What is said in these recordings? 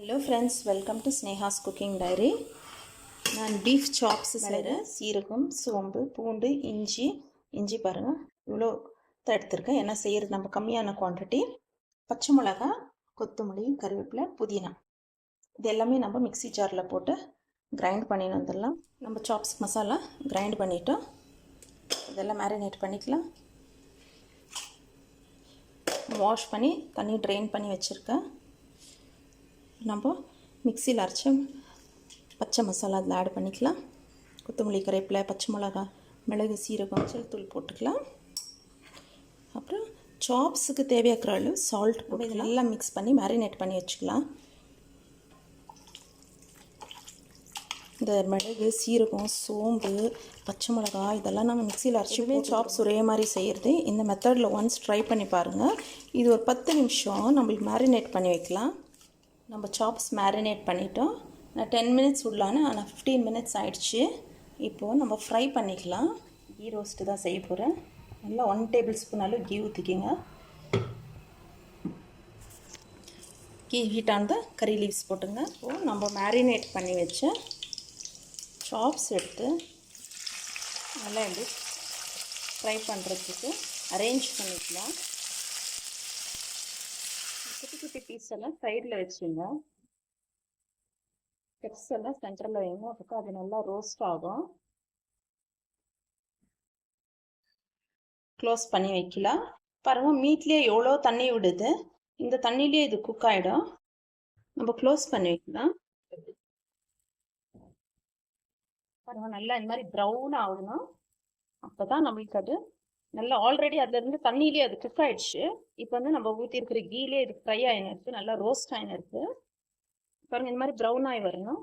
Hello friends, welcome to Sneha's cooking diary. நான் beef chops செய்கிறேன். சீரகம், சோம்பு, பூண்டு, இஞ்சி பாருங்கள் இவ்வளோ எடுத்துருக்கேன். என்ன செய்கிறது, நம்ம கம்மியான குவான்டிட்டி. பச்சை மிளகா, கொத்தமல்லி, கருவேப்பிலை, புதினா இது எல்லாமே நம்ம மிக்சி ஜாரில் போட்டு கிரைண்ட் பண்ணி வந்துடலாம். நம்ம சாப்ஸ் மசாலா கிரைண்ட் பண்ணிட்டோம். இதெல்லாம் மேரினேட் பண்ணிக்கலாம். வாஷ் பண்ணி தண்ணி ட்ரெயின் பண்ணி வச்சுருக்கேன். நம்ம மிக்சியில் அரைச்சி பச்சை மசாலா அதில் ஆட் பண்ணிக்கலாம். கொத்தமல்லி, கருவேப்பிலை, பச்சை மிளகா, மிளகு, சீரகம், தூள் போட்டுக்கலாம். அப்புறம் சாப்ஸுக்கு தேவையாக்கிற அளவு சால்ட் போட்டு இதெல்லாம் மிக்ஸ் பண்ணி மேரினேட் பண்ணி வச்சுக்கலாம். இந்த மிளகு, சீரகம், சோம்பு, பச்சை மிளகா இதெல்லாம் நம்ம மிக்சியில் அரைச்சிவே சாப்ஸ் ஒரே மாதிரி செய்கிறது. இந்த மெத்தடில் ஒன்ஸ் ட்ரை பண்ணி பாருங்கள். இது ஒரு 10 நிமிஷம் நம்மளுக்கு மேரினேட் பண்ணி வைக்கலாம். நம்ம சாப்ஸ் மேரினேட் பண்ணிட்டோம். நான் 10 மினிட்ஸ் விடலான்னு, ஆனால் 15 மினிட்ஸ் ஆகிடுச்சு. இப்போது நம்ம ஃப்ரை பண்ணிக்கலாம். கீ ரோஸ்ட்டு தான் செய்ய போகிறேன். நல்லா 1 டேபிள் ஸ்பூன் அளவு கீ ஊற்றிக்கிங்க. கீ ஹீட் ஆனது கறி லீவ்ஸ் போட்டுங்க. இப்போது நம்ம மேரினேட் பண்ணி வச்ச சாப்ஸ் எடுத்து நல்லா இப்படி ஃப்ரை பண்ணுறதுக்கு அரேஞ்ச் பண்ணிக்கலாம். குட்டி குட்டி பீஸ் எல்லாம் சைடில் வச்சுங்க. பெப்ஸ் எல்லாம் சென்டரில் வைங்க. அப்போ அது நல்லா ரோஸ்ட் ஆகும். க்ளோஸ் பண்ணி வைக்கலாம். பாருங்கள், மீட்லேயே எவ்வளோ தண்ணி விடுது. இந்த தண்ணியிலே இது குக் ஆகிடும். நம்ம க்ளோஸ் பண்ணி வைக்கலாம். பாருங்கள், நல்லா இந்த மாதிரி ப்ரௌன் ஆகணும். அப்போ தான் நம்மளுக்கு அது நல்லா ஆல்ரெடி அதுலேருந்து தண்ணியிலே அது குக் ஆகிடுச்சு. இப்போ வந்து நம்ம ஊற்றிருக்கிற கீலே இது ஃப்ரை ஆகினு இருக்குது, நல்லா ரோஸ்ட் ஆகினு இருக்குது. பாருங்கள், இந்த மாதிரி ப்ரௌன் ஆகி வரணும்.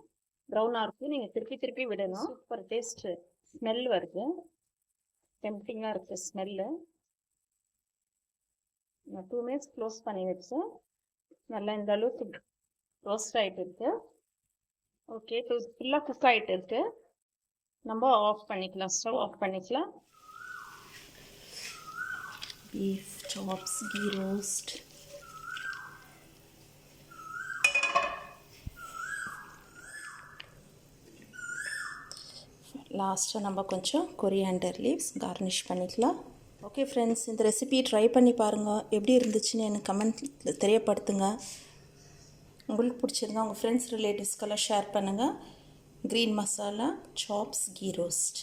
ப்ரௌனாக இருக்குது. நீங்கள் திருப்பி விடணும். சூப்பர் டேஸ்ட்டு ஸ்மெல் வருது. டெம்ப்டிங்காக இருக்குது ஸ்மெல்லு. நான் 2 மினிட்ஸ் க்ளோஸ் பண்ணி வச்சேன். நல்லா இந்த அளவுக்கு ரோஸ்ட் ஆகிட்டு இருக்குது. ஓகே, இப்போ ஃபுல்லாக குக் ஆகிட்டு இருக்குது. நம்ம ஆஃப் பண்ணிக்கலாம். ஸ்டவ் ஆஃப் பண்ணிக்கலாம். Beef chops ghee roast. லாஸ்ட்டாக நம்ம கொஞ்சம் கொரியாண்டர் லீவ்ஸ் கார்னிஷ் பண்ணிக்கலாம். ஓகே ஃப்ரெண்ட்ஸ், இந்த ரெசிபி ட்ரை பண்ணி பாருங்கள். எப்படி இருந்துச்சுன்னு எனக்கு கமெண்ட்டில் தெரியப்படுத்துங்க. உங்களுக்கு பிடிச்சிருந்தா உங்கள் ஃப்ரெண்ட்ஸ் ரிலேட்டிவ்ஸ்க்கெல்லாம் ஷேர் பண்ணுங்கள். Green masala chops ghee roast.